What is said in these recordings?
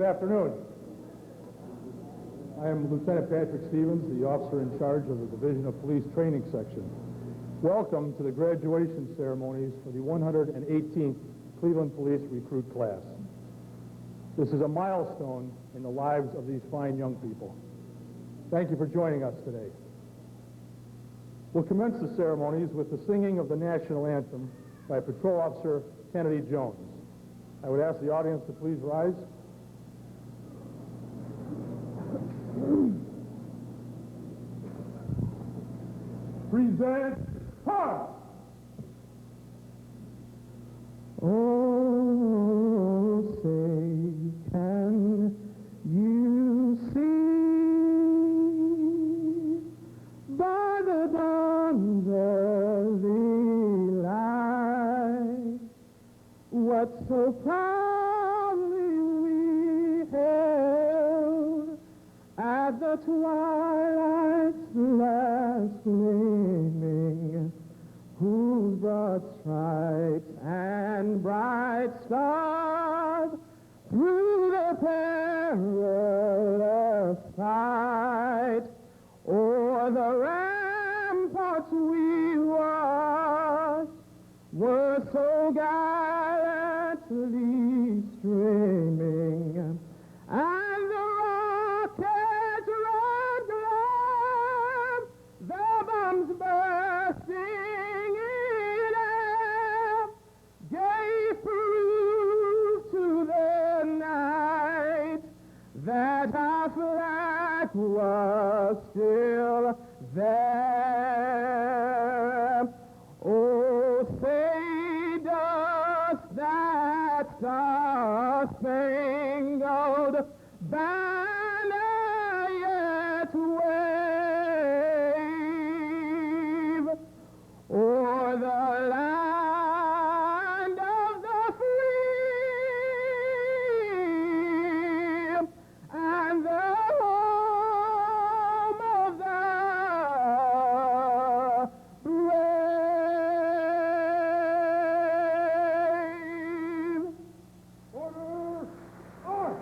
afternoon. I am Lieutenant Patrick Stevens, the officer in charge of the Division of Police Training Section. Welcome to the graduation ceremonies for the 118th Cleveland Police Recruit Class. This is a milestone in the lives of these fine young people. Thank you for joining us today. We'll commence the ceremonies with the singing of the national anthem by Patrol Officer Kennedy Jones. I would ask the audience to please rise. Present hark! Oh, say, can you see by the dawn's early light what so proudly we held at the twilight's last gleaming, whose broad stripes and bright stars through the perilous fight o'er the ramparts we watched were so gallantly streaming, and the rockets red glare, the bombs bursting in air, gave proof to the night that our flag was still there. Oh, say does that star-spangled banner yet wave o'er the land of the free and the home of the brave. Order! March!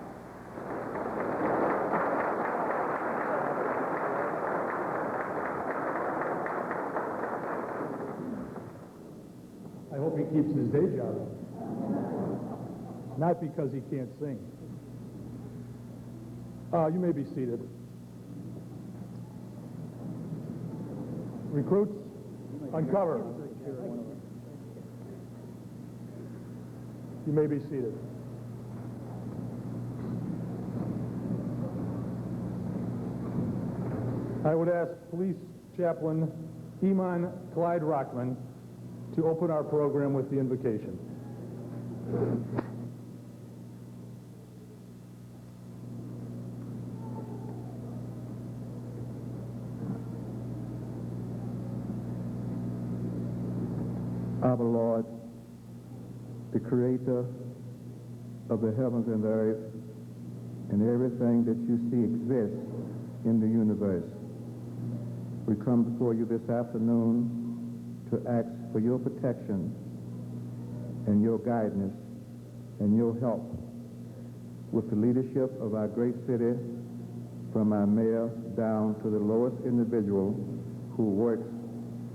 I hope he keeps his day job. Not because he can't sing. You may be seated. Recruits, uncover. You may be seated. I would ask Police Chaplain Iman Clyde Rockman to open our program with the invocation. Our Lord, the Creator of the heavens and the earth, and everything that you see exists in the universe, we come before you this afternoon to ask for your protection and your guidance and your help with the leadership of our great city, from our mayor down to the lowest individual who works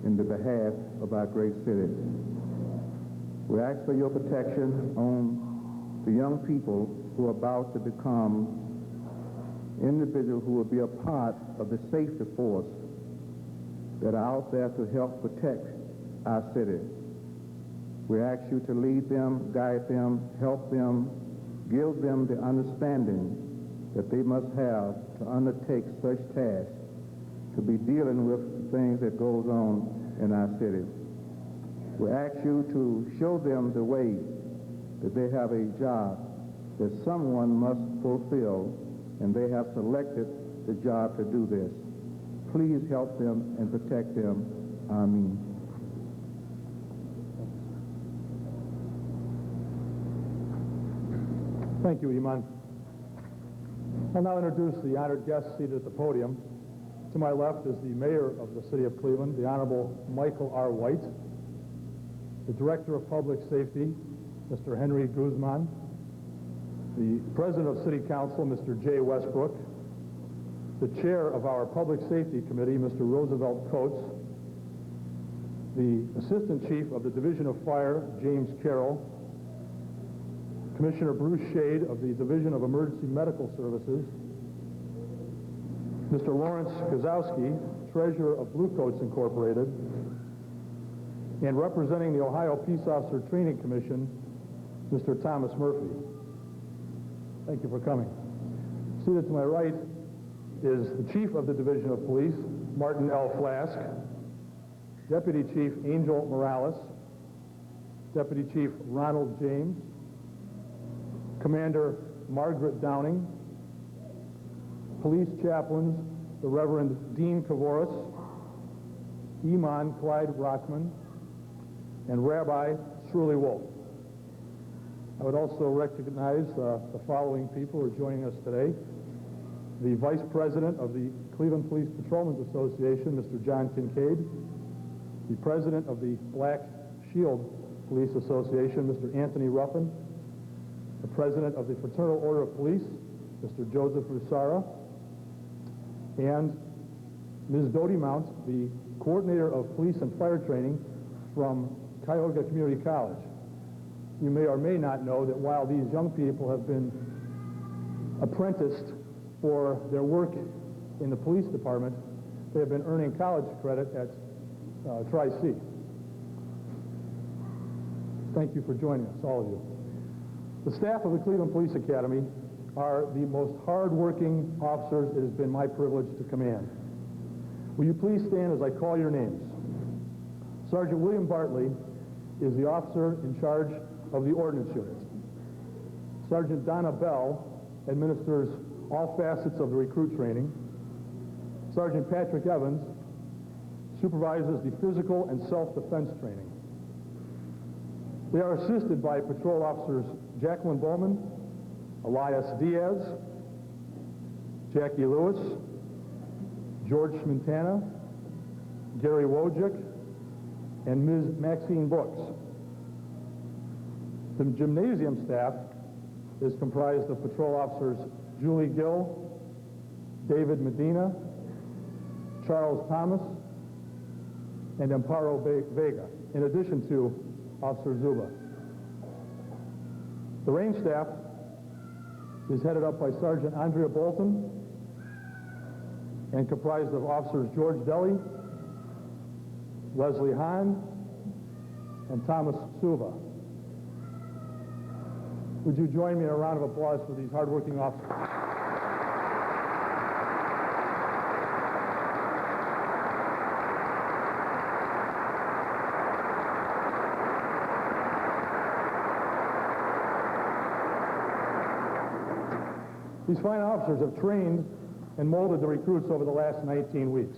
in the behalf of our great city. We ask for your protection on the young people who are about to become individuals who will be a part of the safety force that are out there to help protect our city. We ask you to lead them, guide them, help them, give them the understanding that they must have to undertake such tasks, to be dealing with the things that goes on in our city. We ask you to show them the way that they have a job that someone must fulfill, and they have selected the job to do this. Please help them and protect them. Amen. Thank you, Iman. I'll now introduce the honored guests seated at the podium. To my left is the Mayor of the City of Cleveland, the Honorable Michael R. White, the Director of Public Safety, Mr. Henry Guzman, the President of City Council, Mr. Jay Westbrook, the Chair of our Public Safety Committee, Mr. Roosevelt Coates, the Assistant Chief of the Division of Fire, James Carroll, Commissioner Bruce Shade of the Division of Emergency Medical Services, Mr. Lawrence Kozowski, Treasurer of Blue Coats Incorporated, and representing the Ohio Peace Officer Training Commission, Mr. Thomas Murphy. Thank you for coming. Seated to my right is the Chief of the Division of Police, Martin L. Flask, Deputy Chief Angel Morales, Deputy Chief Ronald James, Commander Margaret Downing, Police Chaplains, the Reverend Dean Kavoris, Imam Clyde Rockman, and Rabbi Shirley Wolf. I would also recognize the following people who are joining us today. The Vice President of the Cleveland Police Patrolmen's Association, Mr. John Kincaid, the President of the Black Shield Police Association, Mr. Anthony Ruffin, the President of the Fraternal Order of Police, Mr. Joseph Rusara, and Ms. Dodie Mount, the Coordinator of Police and Fire Training from Cuyahoga Community College. You may or may not know that while these young people have been apprenticed for their work in the police department, they have been earning college credit at Tri-C. Thank you for joining us, all of you. The staff of the Cleveland Police Academy are the most hard-working officers it has been my privilege to command. Will you please stand as I call your names? Sergeant William Bartley is the officer in charge of the Ordnance Unit. Sergeant Donna Bell administers all facets of the recruit training. Sergeant Patrick Evans supervises the physical and self-defense training. They are assisted by patrol officers Jacqueline Bowman, Elias Diaz, Jackie Lewis, George Schmintana, Gary Wojcik, and Ms. Maxine Brooks. The gymnasium staff is comprised of patrol officers Julie Gill, David Medina, Charles Thomas, and Amparo Vega, in addition to Officer Zuba. The range staff is headed up by Sergeant Andrea Bolton and comprised of Officers George Deli, Leslie Hahn, and Thomas Suva. Would you join me in a round of applause for these hardworking officers? These fine officers have trained and molded the recruits over the last 19 weeks.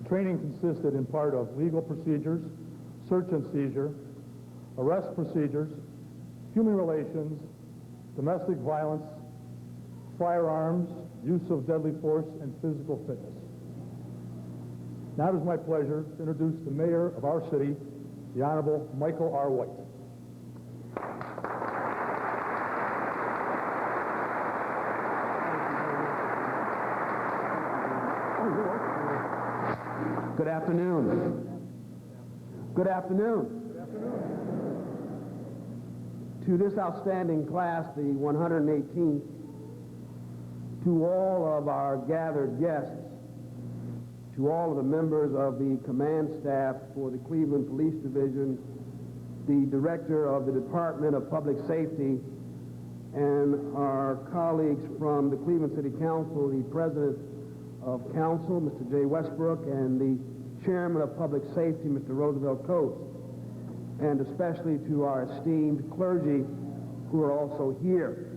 The training consisted in part of legal procedures, search and seizure, arrest procedures, human relations, domestic violence, firearms, use of deadly force, and physical fitness. Now it is my pleasure to introduce the mayor of our city, the Honorable Michael R. White. Good afternoon. Good afternoon. To this outstanding class, the 118th, to all of our gathered guests, to all of the members of the command staff for the Cleveland Police Division, the director of the Department of Public Safety, and our colleagues from the Cleveland City Council, the president of council, Mr. Jay Westbrook, and the chairman of public safety, Mr. Roosevelt Coates, and especially to our esteemed clergy who are also here.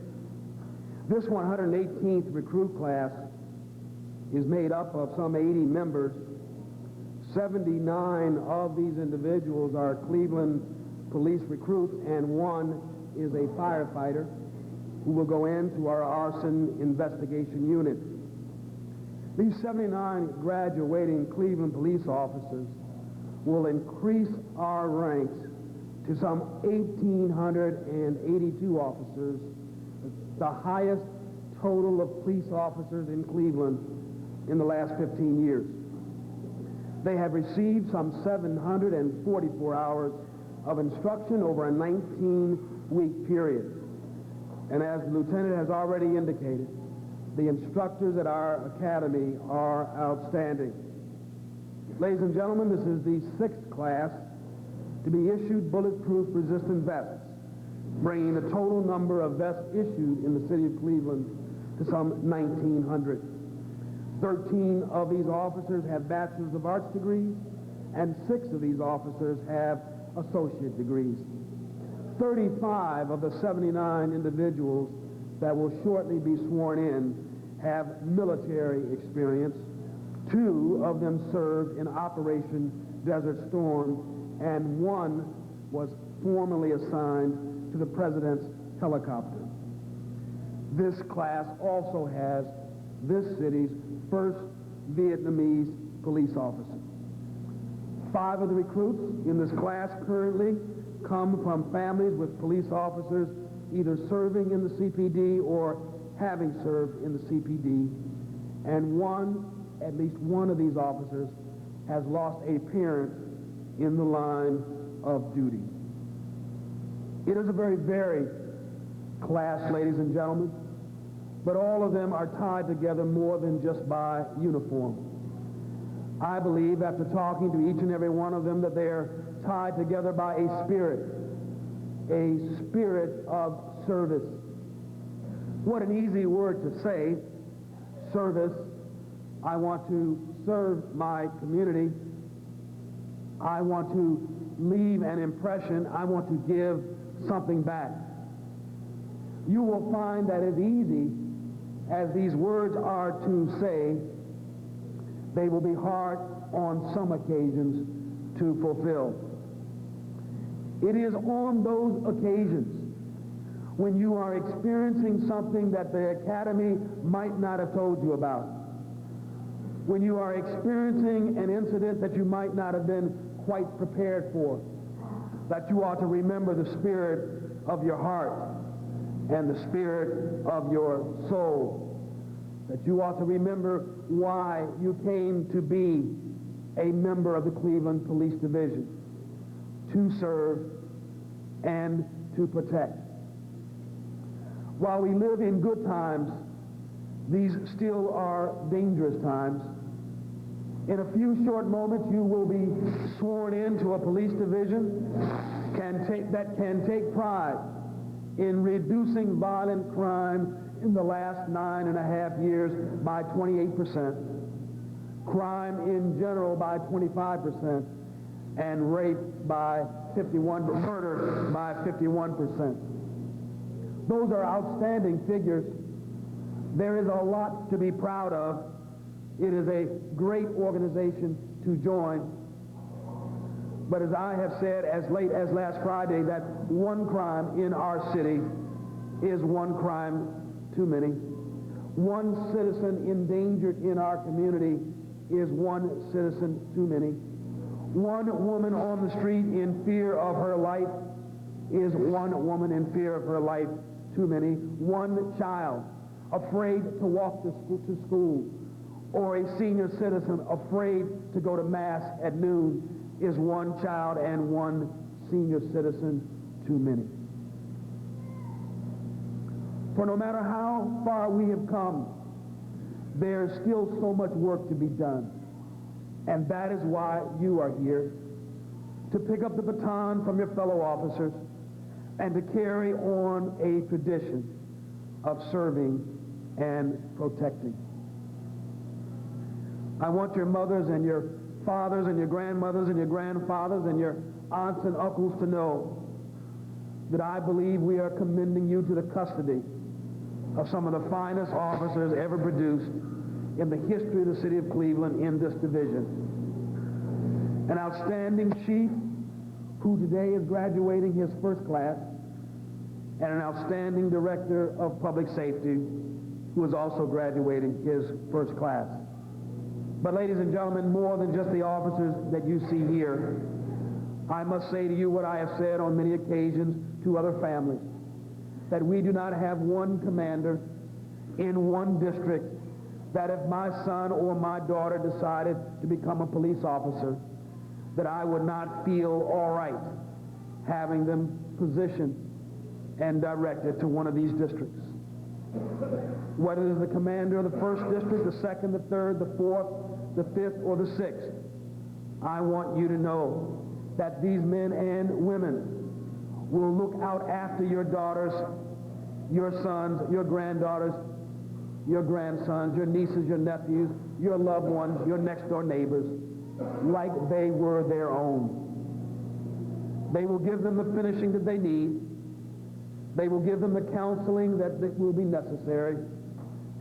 This 118th recruit class is made up of some 80 members. 79 of these individuals are Cleveland police recruits, and one is a firefighter who will go into our arson investigation unit. These 79 graduating Cleveland police officers will increase our ranks to some 1,882 officers the highest total of police officers in Cleveland in the last 15 years. They have received some 744 hours of instruction over a 19-week period. And as the lieutenant has already indicated, the instructors at our academy are outstanding. Ladies and gentlemen, this is the 6th class to be issued bulletproof resistant vests, bringing the total number of vests issued in the city of Cleveland to some 1,900. 13 of these officers have Bachelor's of Arts degrees, and 6 of these officers have associate degrees. 35 of the 79 individuals that will shortly be sworn in have military experience. 2 of them served in Operation Desert Storm, and 1 was formally assigned to the President's helicopter. This class also has this city's first Vietnamese police officer. 5 of the recruits in this class currently come from families with police officers either serving in the CPD or having served in the CPD, and at least one of these officers has lost a parent in the line of duty. It is a very varied class, ladies and gentlemen, but all of them are tied together more than just by uniform. I believe, after talking to each and every one of them, that they are tied together by a spirit of service. What an easy word to say, service. I want to serve my community. I want to leave an impression. I want to give something back. You will find that as easy as these words are to say, they will be hard on some occasions to fulfill. It is on those occasions when you are experiencing something that the Academy might not have told you about, when you are experiencing an incident that you might not have been quite prepared for, that you ought to remember the spirit of your heart and the spirit of your soul, that you ought to remember why you came to be a member of the Cleveland Police Division, to serve and to protect. While we live in good times, these still are dangerous times. In a few short moments, you will be sworn into a police division that can take pride in reducing violent crime in the last 9.5 years by 28%, crime in general by 25%, and rape by 51%, murder by 51%. Those are outstanding figures. There is a lot to be proud of. It is a great organization to join. But as I have said as late as last Friday, that one crime in our city is one crime too many. One citizen endangered in our community is one citizen too many. One woman on the street in fear of her life is one woman in fear of her life too many. One child afraid to walk to school, or a senior citizen afraid to go to Mass at noon is one child and one senior citizen too many. For no matter how far we have come, there's still so much work to be done. And that is why you are here, to pick up the baton from your fellow officers and to carry on a tradition of serving and protecting. I want your mothers and your fathers and your grandmothers and your grandfathers and your aunts and uncles to know that I believe we are commending you to the custody of some of the finest officers ever produced in the history of the city of Cleveland in this division. An outstanding chief who today is graduating his first class, and an outstanding director of public safety who is also graduating his first class. But ladies and gentlemen, more than just the officers that you see here, I must say to you what I have said on many occasions to other families. that we do not have one commander in one district, that if my son or my daughter decided to become a police officer, that I would not feel all right having them positioned and directed to one of these districts. Whether it's the commander of the 1st district, the 2nd, the 3rd, the 4th, the 5th, or the 6th, I want you to know that these men and women will look out after your daughters, your sons, your granddaughters, your grandsons, your nieces, your nephews, your loved ones, your next door neighbors, like they were their own. They will give them the finishing that they need. They will give them the counseling that will be necessary,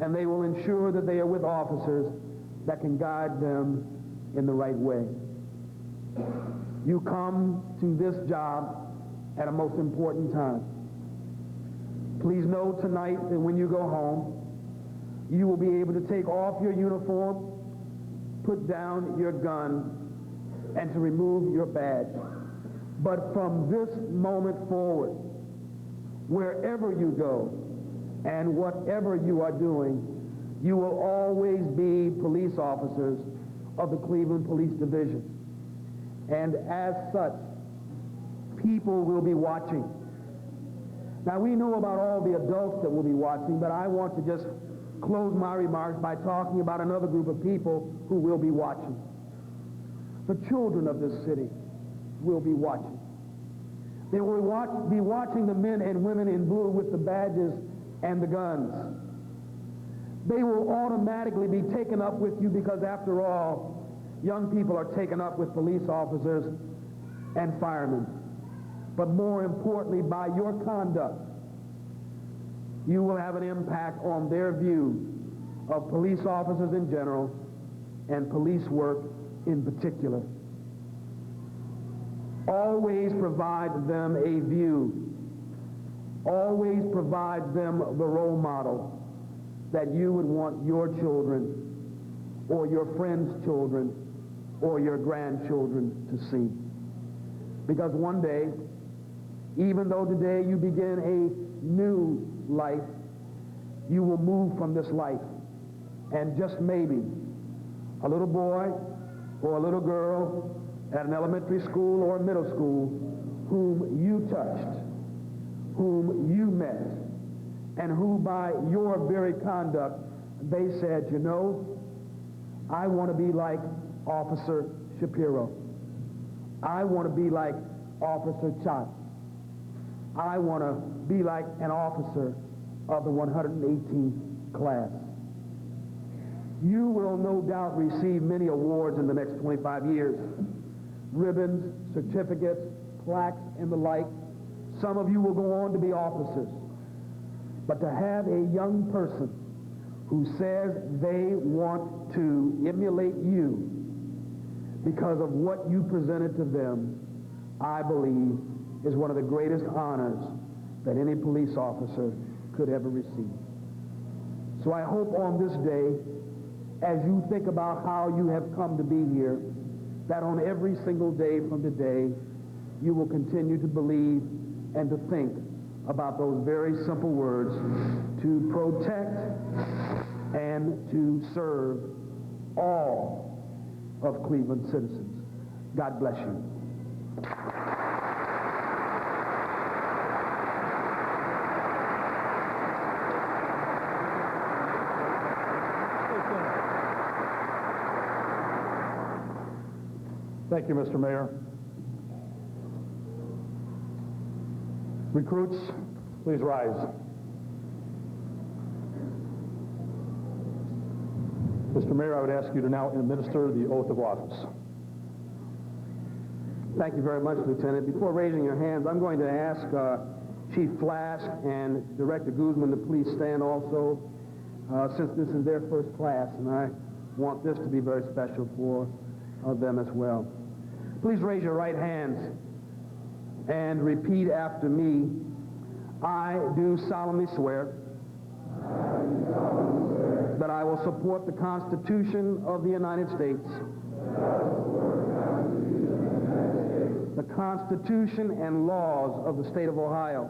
and they will ensure that they are with officers that can guide them in the right way. You come to this job at a most important time. Please know tonight that when you go home, you will be able to take off your uniform, put down your gun, and to remove your badge. But from this moment forward, wherever you go and whatever you are doing, you will always be police officers of the Cleveland Police Division. And as such, people will be watching. Now, we know about all the adults that will be watching, but I want to just close my remarks by talking about another group of people who will be watching. The children of this city will be watching. They will be watching the men and women in blue with the badges and the guns. They will automatically be taken up with you because, after all, young people are taken up with police officers and firemen. But more importantly, by your conduct, you will have an impact on their view of police officers in general and police work in particular. Always provide them a view. Always provide them the role model that you would want your children or your friends' children or your grandchildren to see. Because one day, even though today you begin a new life, you will move from this life, and just maybe a little boy or a little girl at an elementary school or a middle school whom you touched, whom you met, and who by your very conduct they said, you know, I want to be like Officer Shapiro. I want to be like Officer Chott. I want to be like an officer of the 118th class. You will no doubt receive many awards in the next 25 years. Ribbons, certificates, plaques, and the like. Some of you will go on to be officers. But to have a young person who says they want to emulate you because of what you presented to them, I believe is one of the greatest honors that any police officer could ever receive. So I hope on this day, as you think about how you have come to be here, that on every single day from today, you will continue to believe and to think about those very simple words: to protect and to serve all of Cleveland citizens. God bless you. Thank you, Mr. Mayor. Recruits, please rise. Mr. Mayor, I would ask you to now administer the oath of office. Thank you very much, Lieutenant. Before raising your hands, I'm going to ask Chief Flask and Director Guzman to please stand also, since this is their first class, and I want this to be very special for them as well. Please raise your right hands and repeat after me. I do solemnly swear that I will support the Constitution of the United States, the Constitution and laws of the state of Ohio,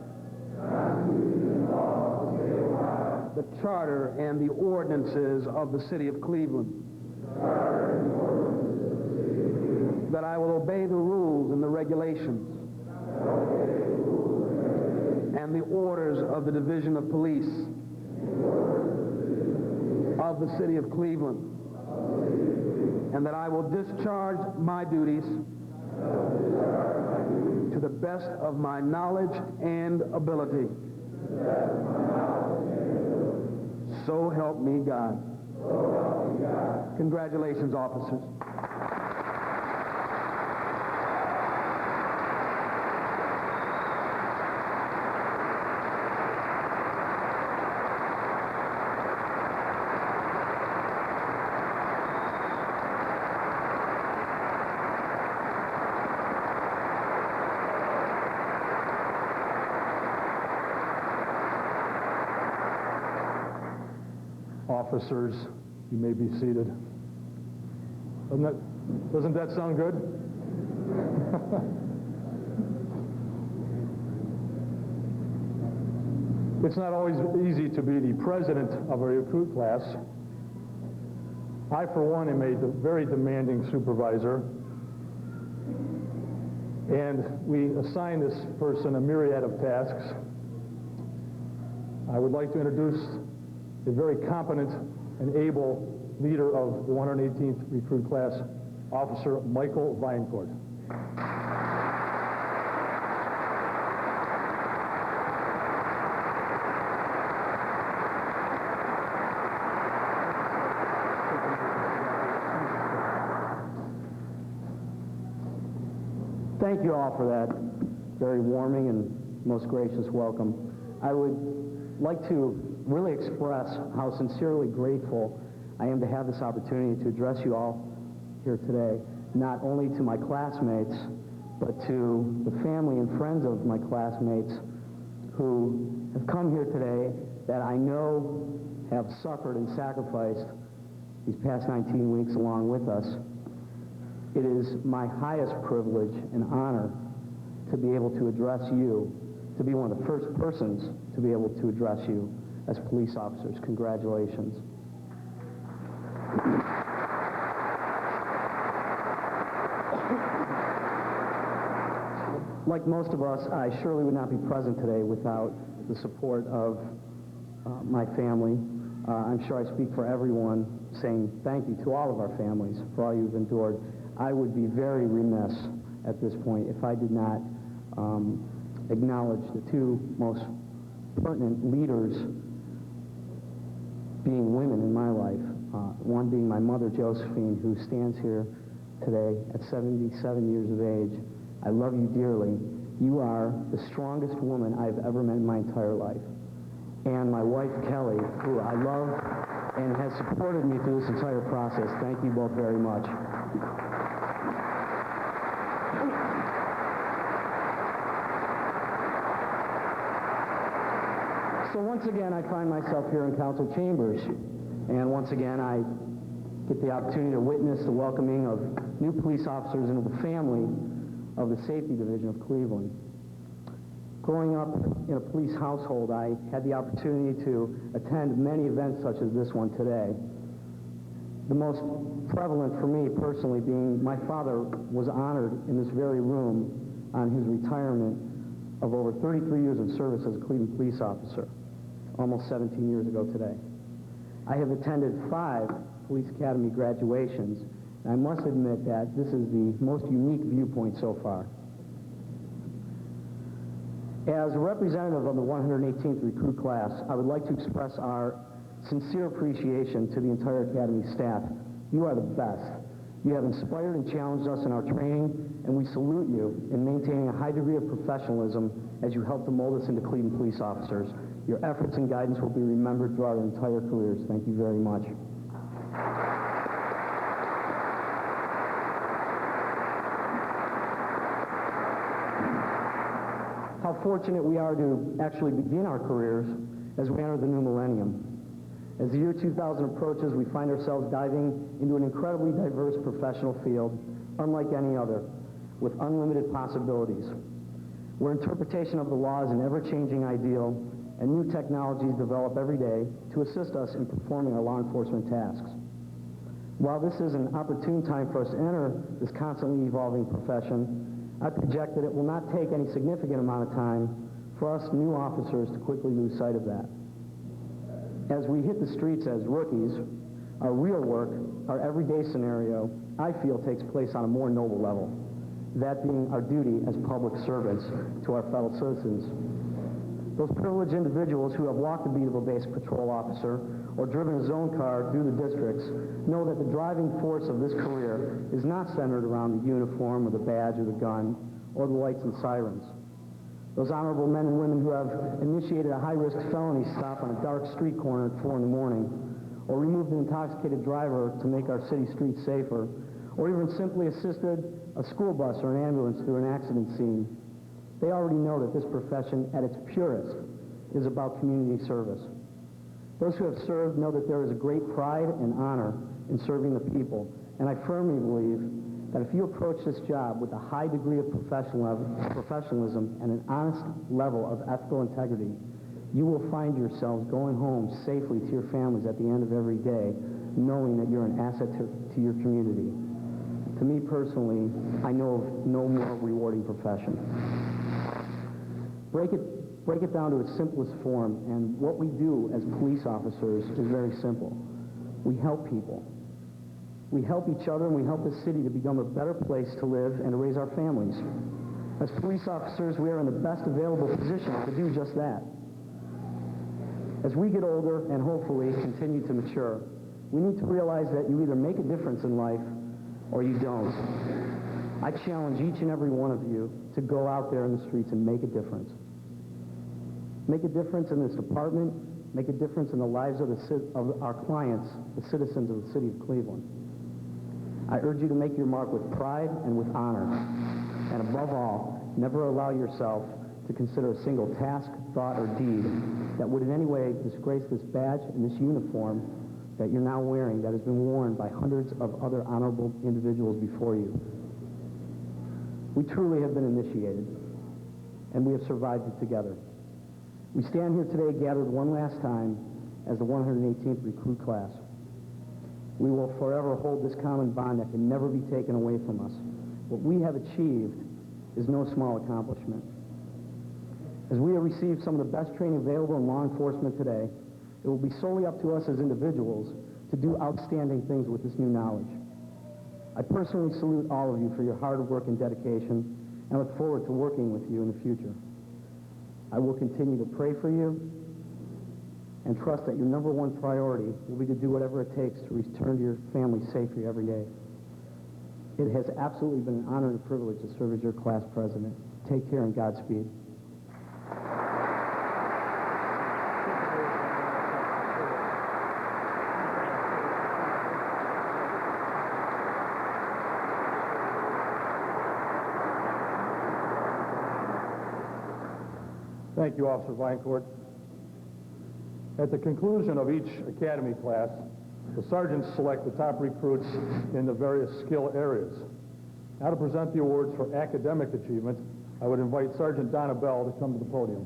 the Charter and the ordinances of the City of Cleveland, that I will obey the rules and the regulations and the orders of the Division of Police of the City of Cleveland, and that I will discharge my duties to the best of my knowledge and ability. So help me God. Congratulations, officers. Officers, you may be seated. Doesn't that sound good? It's not always easy to be the president of a recruit class. I, for one, am a very demanding supervisor, and we assign this person a myriad of tasks. I would like to introduce a very competent and able leader of the 118th Recruit Class, Officer Michael Vinecourt. Thank you all for that very warming and most gracious welcome. I would like to really express how sincerely grateful I am to have this opportunity to address you all here today, not only to my classmates, but to the family and friends of my classmates who have come here today that I know have suffered and sacrificed these past 19 weeks along with us. It is my highest privilege and honor to be able to address you, to be one of the first persons to be able to address you as police officers. Congratulations. Like most of us, I surely would not be present today without the support of my family. I'm sure I speak for everyone saying thank you to all of our families for all you've endured. I would be very remiss at this point if I did not acknowledge the two most pertinent leaders being women in my life. One being my mother, Josephine, who stands here today at 77 years of age. I love you dearly. You are the strongest woman I've ever met in my entire life. And my wife, Kelly, who I love and has supported me through this entire process. Thank you both very much. So once again, I find myself here in council chambers, and once again, I get the opportunity to witness the welcoming of new police officers into the family of the Safety Division of Cleveland. Growing up in a police household, I had the opportunity to attend many events such as this one today. The most prevalent for me personally being my father was honored in this very room on his retirement of over 33 years of service as a Cleveland police officer, almost 17 years ago today. I have attended 5 Police Academy graduations, and I must admit that this is the most unique viewpoint so far. As a representative of the 118th Recruit Class, I would like to express our sincere appreciation to the entire Academy staff. You are the best. You have inspired and challenged us in our training, and we salute you in maintaining a high degree of professionalism as you help to mold us into Cleveland police officers. Your efforts and guidance will be remembered throughout our entire careers. Thank you very much. How fortunate we are to actually begin our careers as we enter the new millennium. As the year 2000 approaches, we find ourselves diving into an incredibly diverse professional field, unlike any other, with unlimited possibilities. where interpretation of the law is an ever-changing ideal and new technologies develop every day to assist us in performing our law enforcement tasks. While this is an opportune time for us to enter this constantly evolving profession, I project that it will not take any significant amount of time for us new officers to quickly lose sight of that. As we hit the streets as rookies, our real work, our everyday scenario, I feel takes place on a more noble level, that being our duty as public servants to our fellow citizens. Those privileged individuals who have walked the beat of a basic patrol officer or driven a zone car through the districts know that the driving force of this career is not centered around the uniform or the badge or the gun or the lights and sirens. Those honorable men and women who have initiated a high-risk felony stop on a dark street corner at 4 in the morning, or removed an intoxicated driver to make our city streets safer, or even simply assisted a school bus or an ambulance through an accident scene, they already know that this profession, at its purest, is about community service. Those who have served know that there is a great pride and honor in serving the people, and I firmly believe that if you approach this job with a high degree of professionalism and an honest level of ethical integrity, you will find yourselves going home safely to your families at the end of every day, knowing that you're an asset to your community. To me personally, I know of no more rewarding profession. Break it down to its simplest form, and what we do as police officers is very simple. We help people. We help each other, and we help the city to become a better place to live and to raise our families. As police officers, we are in the best available position to do just that. As we get older and hopefully continue to mature, we need to realize that you either make a difference in life or you don't. I challenge each and every one of you to go out there in the streets and make a difference. Make a difference in this department, make a difference in the lives of our clients, the citizens of the city of Cleveland. I urge you to make your mark with pride and with honor. And above all, never allow yourself to consider a single task, thought, or deed that would in any way disgrace this badge and this uniform that you're now wearing, that has been worn by hundreds of other honorable individuals before you. We truly have been initiated, and we have survived it together. We stand here today gathered one last time as the 118th recruit class. We will forever hold this common bond that can never be taken away from us. What we have achieved is no small accomplishment. As we have received some of the best training available in law enforcement today, it will be solely up to us as individuals to do outstanding things with this new knowledge. I personally salute all of you for your hard work and dedication, and look forward to working with you in the future. I will continue to pray for you and trust that your number one priority will be to do whatever it takes to return to your family safely every day. It has absolutely been an honor and a privilege to serve as your class president. Take care and Godspeed. Thank you, Officer Vinecourt. At the conclusion of each academy class, the sergeants select the top recruits in the various skill areas. Now to present the awards for academic achievement, I would invite Sergeant Donna Bell to come to the podium.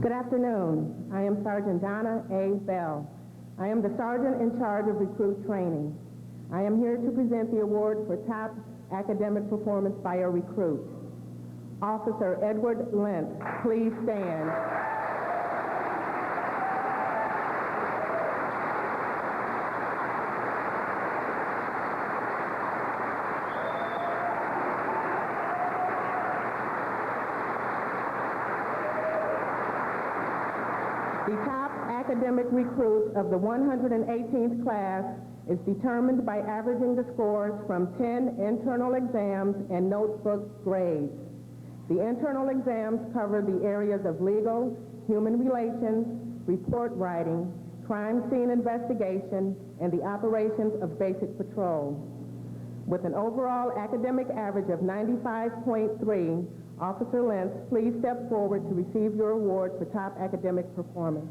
Good afternoon. I am Sergeant Donna A. Bell. I am the sergeant in charge of recruit training. I am here to present the award for top academic performance by a recruit. Officer Edward Lentz, please stand. The top academic recruit of the 118th class is determined by averaging the scores from 10 internal exams and notebook grades. The internal exams cover the areas of legal, human relations, report writing, crime scene investigation, and the operations of basic patrol. With an overall academic average of 95.3, Officer Lentz, please step forward to receive your award for top academic performance.